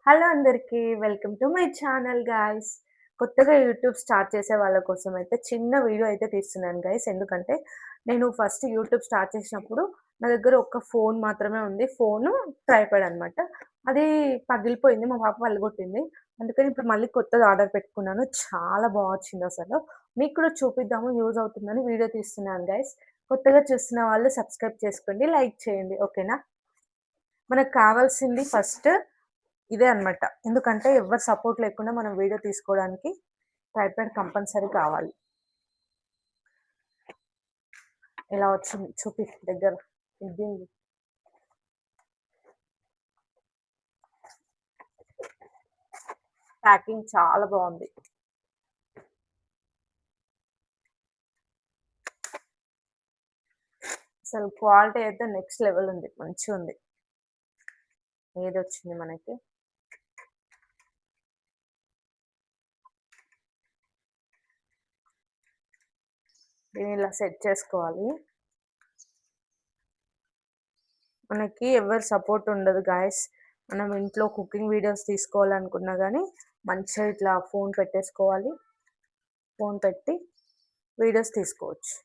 Hello అందరికీ. Welcome to my channel guys. కొత్తగా YouTube start చేసే వాళ్ళ కోసం అయితే చిన్న వీడియో అయితే తీస్తున్నాను గైస్. ఎందుకంటే నేను ఫస్ట్ యూట్యూబ్ స్టార్ట్ చేసినప్పుడు నా దగ్గర ఒక్క ఫోన్ మాత్రమే ఉంది. ఫోను, ట్రైపాడ్ అనమాట. అది పగిలిపోయింది. మా పాప పగలగొట్టింది. అందుకని ఇప్పుడు మళ్ళీ కొత్తది ఆర్డర్ పెట్టుకున్నాను. చాలా బా వచ్చిందసలు. మీకు కూడా చూపిద్దాము, యూజ్ అవుతుందని వీడియో తీస్తున్నాను గైస్. కొత్తగా చూస్తున్న వాళ్ళు సబ్స్క్రైబ్ చేసుకోండి, లైక్ చేయండి. ఓకేనా? మనకు కావాల్సింది ఫస్ట్ ఇదే అన్నమాట. ఎందుకంటే ఎవ్వరి సపోర్ట్ లేకుండా మనం వీడియో తీసుకోవడానికి ట్రైపాడ్ కంపల్సరీ కావాలి. ఇలా వచ్చింది చూపి దగ్గర. ఇది ప్యాకింగ్ చాలా బాగుంది. అసలు క్వాలిటీ అయితే నెక్స్ట్ లెవెల్ ఉంది. మంచిగా ఉంది. ఏది వచ్చింది మనకి. దీన్ని ఇలా సెట్ చేసుకోవాలి. మనకి ఎవరి సపోర్ట్ ఉండదు గాయస్. మనం ఇంట్లో కుకింగ్ వీడియోస్ తీసుకోవాలనుకున్నా కానీ మంచిగా ఇట్లా ఫోన్ పెట్టేసుకోవాలి. ఫోన్ పెట్టి వీడియోస్ తీసుకోవచ్చు.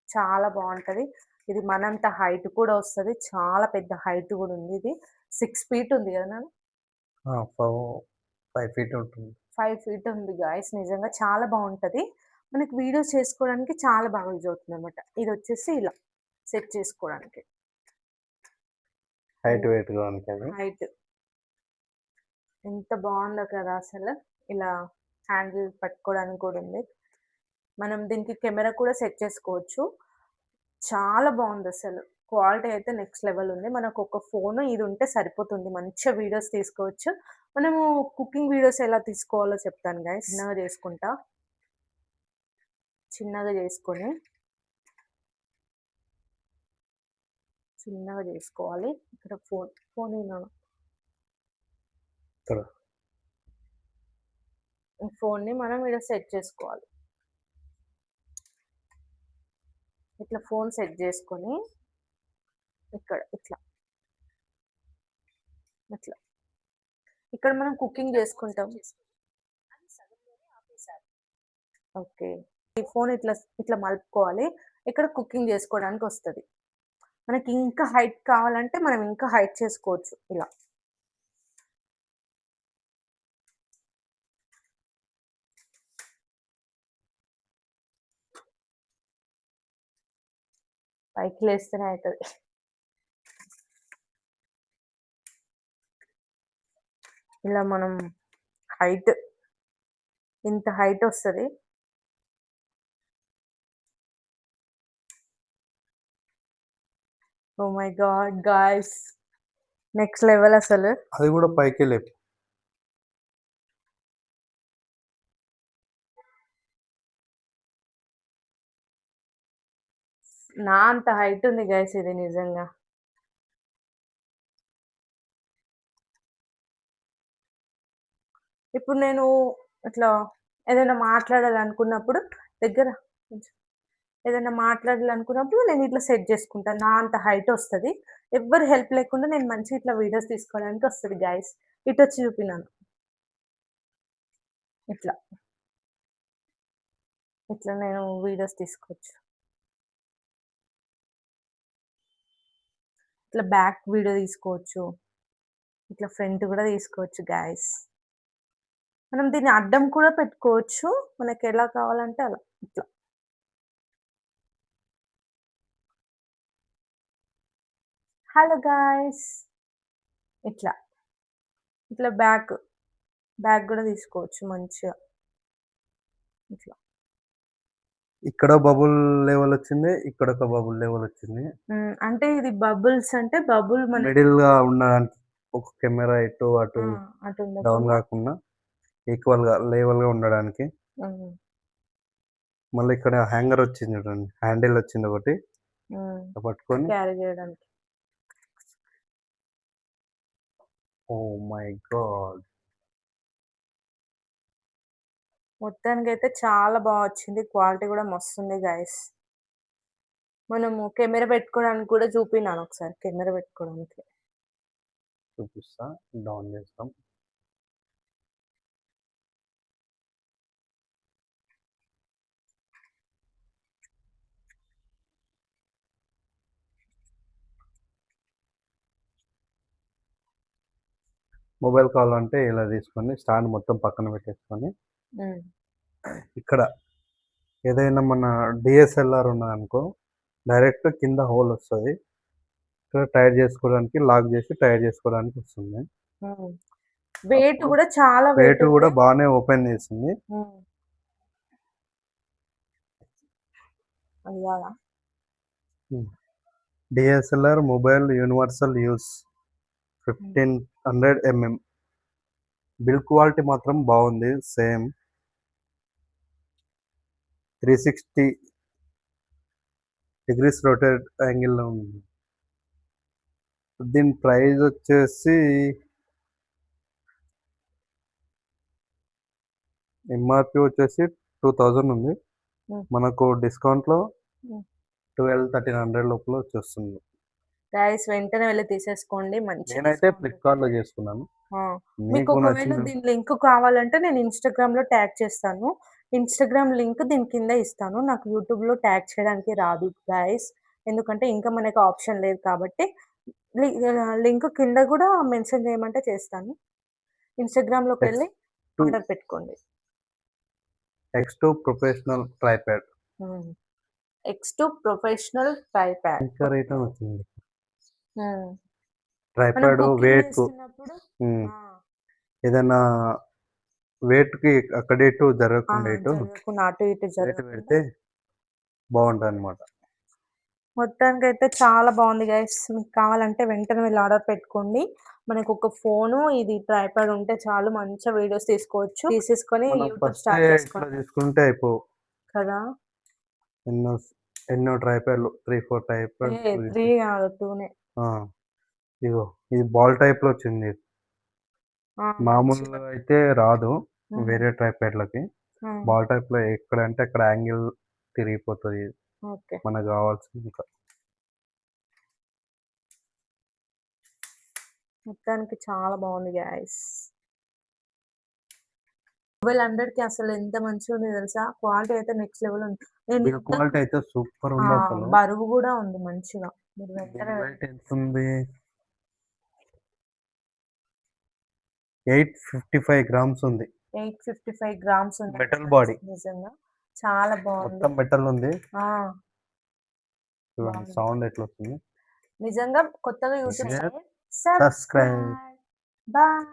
చాలా బాగుంటుంది. ఇది మనంత హైట్ కూడా వస్తుంది. చాలా పెద్ద హైట్ కూడా ఉంది. ఇది 6 ఫీట్ ఉంది కదా నాన్న? 5 ఫీట్ ఉంటుంది. 5 ఫీట్ ఉంది గాయస్. నిజంగా చాలా బాగుంటుంది. మనకి వీడియోస్ చేసుకోవడానికి చాలా బాగా యూజ్ అవుతుంది అనమాట. ఇది వచ్చేసి ఇలా సెట్ చేసుకోవడానికి. హైట్ వెయిట్‌గా ఉంటది. హైట్ ఎంత బాగుందో కదా అసలు. ఇలా హ్యాండిల్ పట్టుకోవడానికి కూడా ఉంది. మనం దీనికి కెమెరా కూడా సెట్ చేసుకోవచ్చు. చాలా బాగుందసలు. క్వాలిటీ అయితే నెక్స్ట్ లెవెల్ ఉంది. మనకొక ఫోను ఇది ఉంటే సరిపోతుంది. మంచిగా వీడియోస్ తీసుకోవచ్చు. మనము కుకింగ్ వీడియోస్ ఎలా తీసుకోవాలో చెప్తాను గైస్. చిన్నగా చేసుకుంటా. చిన్నగా చేసుకొని చిన్నగా చేసుకోవాలి. ఇక్కడ ఫోన్ ఇక్కడ ఈ ఫోన్‌ని మనం ఈడ సెట్ చేసుకోవాలి. ఇట్లా ఫోన్ సెట్ చేసుకొని ఇక్కడ ఇట్లా. ఇట్లా. ఇక్కడ మనం కుకింగ్ చేసుకుంటాం. ఓకే. ఈ ఫోన్ ఇట్లా ఇట్లా మలుపుకోవాలి. ఇక్కడ కుకింగ్ చేసుకోవడానికి వస్తది. మనకి ఇంకా హైట్ కావాలంటే మనం ఇంకా హైట్ చేసుకోవచ్చు ఇలా. పైకి లేస్తేనే అయితది. ఇలా మనం హైట్ ఇంత హైట్ వస్తది. Oh my God guys! Next level అసలు. అది కూడా పైకే లేపు. నా అంత హైట్ ఉంది గైస్ ఇది నిజంగా. ఇప్పుడు నేను ఇట్లా ఏదైనా మాట్లాడాలనుకున్నప్పుడు దగ్గర కొంచెం ఏదైనా మాట్లాడాలనుకున్నప్పుడు నేను ఇట్లా సెట్ చేసుకుంటా. నా అంత హైట్ వస్తది. ఎవ్వరి హెల్ప్ లేకుండా నేను మంచిగా ఇట్లా వీడియోస్ తీసుకోవడానికి వస్తది గైస్. ఇటొచ్చి చూపినాను. ఇట్లా. ఇట్లా నేను వీడియోస్ తీసుకోవచ్చు. ఇట్లా బ్యాక్ వీడియో తీసుకోవచ్చు. ఇట్లా ఫ్రంట్ కూడా తీసుకోవచ్చు గైస్. మనం దీన్ని అడ్డం కూడా పెట్టుకోవచ్చు. మనకెలా కావాలంటే అలా. ఇట్లా. Hello guys! ఇట్లా. ఇట్లా బ్యాక్ గూడా తీసుకోవచ్చు మంచిగా. ఇట్లా. ఇక్కడ బబుల్ లెవెల్ వచ్చింది. ఇక్కడ ఒక బబుల్ లెవెల్ వచ్చింది. అంటే ఇది బబుల్స్ అంటే బబుల్ మనకి మిడిల్‌గా ఉండడానికి ఒక కెమెరా ఇటు అటు అటు డౌన్ ఉండకుండా. గాకుండా ఈక్వల్‌గా లెవెల్‌గా ఉండడానికి. హ్మ్. మళ్ళీ ఇక్కడ హ్యాంగర్ వచ్చింది చూడండి. హ్యాండిల్ వచ్చింది ఒకటి. హ్మ్. ఇట్లా పట్టుకొని క్యారీ చేయడానికి. Oh my God! మొత్తానికైతే చాలా బా వచ్చింది. క్వాలిటీ గూడా మస్తుంది గైస్. మనము కెమెరా పెట్టుకోవడానికి కూడా చూపినాను ఒకసారి కెమెరా పెట్టుకోవడానికి. చూపిస్తా. డౌన్ చేస్తాం. మొబైల్ కావాలంటే ఇలా తీసుకొని స్టాండ్ మొత్తం పక్కన పెట్టేసుకొని హ్మ్. ఇక్కడ ఏదైనా మన డీఎస్ఎల్ఆర్ ఉన్నదనుకో డైరెక్ట్ కింద హోల్ వస్తది. ఇక్కడ టైట్ చేసుకోవడానికి లాక్ చేసి టైట్ చేసుకోవడానికి వస్తుంది. హ్మ్. వెయిట్ అప్పుడు గూడా చాలా వెయిట్ వెయిట్ ఉంది. కూడా బానే ఓపెన్ చేసింది. హ్మ్. అయ్యాలా? డిఎస్ఎల్ఆర్ మొబైల్ యూనివర్సల్ యూజ్ హ్మ్. 1500 mm. బిల్డ్ క్వాలిటీ మాత్రం బాగుంది. సేమ్ 360 డిగ్రీస్ రొటేట్ యాంగిల్‌లో ఉంది. దీని ప్రైస్ వచ్చేసి ఎంఆర్‌పీ వచ్చేసి 2000 ఉంది. హ్మ్. మనకు డిస్కౌంట్‌లో హ్మ్. 1300 లోపల వచ్చేస్తుంది. గైస్ వెంటనే వెళ్లి తీసేసుకోండి. మంచి నేనైతే డిస్కౌంట్. ఫ్లిప్‌కార్ట్‌లో చేసుకున్నాను. ఆ! మీకు మీకు ఒకవేళ నచ్చింది దీని లింక్ కావాలంటే నేను ఇన్‌స్టాగ్రామ్‌లో ట్యాగ్ చేస్తాను. ఇన్‌స్టాగ్రామ్ లింక్ దీని కింద ఇస్తాను. నాకు యూట్యూబ్‌లో ట్యాగ్ చేయడానికి రాదు గైస్. ఎందుకంటే ఇంకా మనకు ఆప్షన్ లేదు కాబట్టి లింక్ కింద గూడా మెన్షన్ చేయమంటే చేస్తాను. ఇన్‌స్టాగ్రామ్‌లోకెళ్ళి X2 ఆర్డర్ పెట్టుకోండి. X2 ప్రొఫెషనల్ ట్రైపాడ్ హ్మ్. X2 professional tripod. ఇంకా రిటర్న్ వచ్చింది. హ్మ్. మనం ట్రైపాడ్ కుకింగ్ వెయిట్‌కు చేస్తున్నప్పుడు హ్మ్. ఆ! ఏదైనా వెయిట్‌కి అక్కడ ఇటు ఆ! జరగకుండా ఇటు జరగకుండా అటు ఇటు వెయిట్ జరగకుండా పెడితే బావుంటదనమాట. మొత్తానికైతే చాలా బావుంది గైస్. మీకు కావాలంటే వెంటనే వెళ్లి ఆర్డర్ పెట్టుకోండి. మనకొక ఫోను, ఇది ట్రైపాడ్ ఉంటే చాలు మంచిగా వీడియోస్ తీసుకోవచ్చు. తీసేసుకొని మనం యూట్యూబ్ ఫస్టే స్టార్ట్ ఇట్లా చేసుకోండి. తీసుకుంటే అయిపోవు. కదా! ఎన్నో ఎన్నో ట్రైపాడ్‌లు 3, 4 ట్రైపాడ్స్ 3 కాదు 2నే. ఆ! ఇగో ఇది బాల్ టైప్‌లో వచ్చింది. ఆ! మంచిగా. మామూలుగా అయితే రాదు. హ్మ్. వేరే ట్రైపాడ్‌లకి. హ్మ్. బాల్ టైప్‌లో ఎక్కడంటే అక్కడ యాంగిల్ తిరిగిపోతది. ఓకే. మనకు కావాల్సింది ఇంకా. మొత్తానికి చాలా బావుంది గైస్. 1200కి అసలు ఎంత మంచిగుంది తెలుసా? క్వాలిటీ అయితే నెక్స్ట్ లెవెల్ ఉంది. నేను బిల్డ్ యుద్ధం క్వాలిటీ అయితే సూపర్ ఆ! ఉందసలు. బరువు గూడా ఉంది మంచిగా. మీరు దీని వెంటనే వెయిట్ ఎంతుంది? 855 గ్రామ్స్ ఉంది. 855 గ్రామ్స్ ఉన్నాయి మెటల్ గైస్ బాడీ. నిజంగా. చాలా బావుంది. మొత్తం మెటల్ ఉంది. ఆ! చూడండి బావుంది. సౌండ్ ఎట్లొస్తుంది. నిజంగా కొత్తగా YouTube share, subscribe. Subscribe. Bye.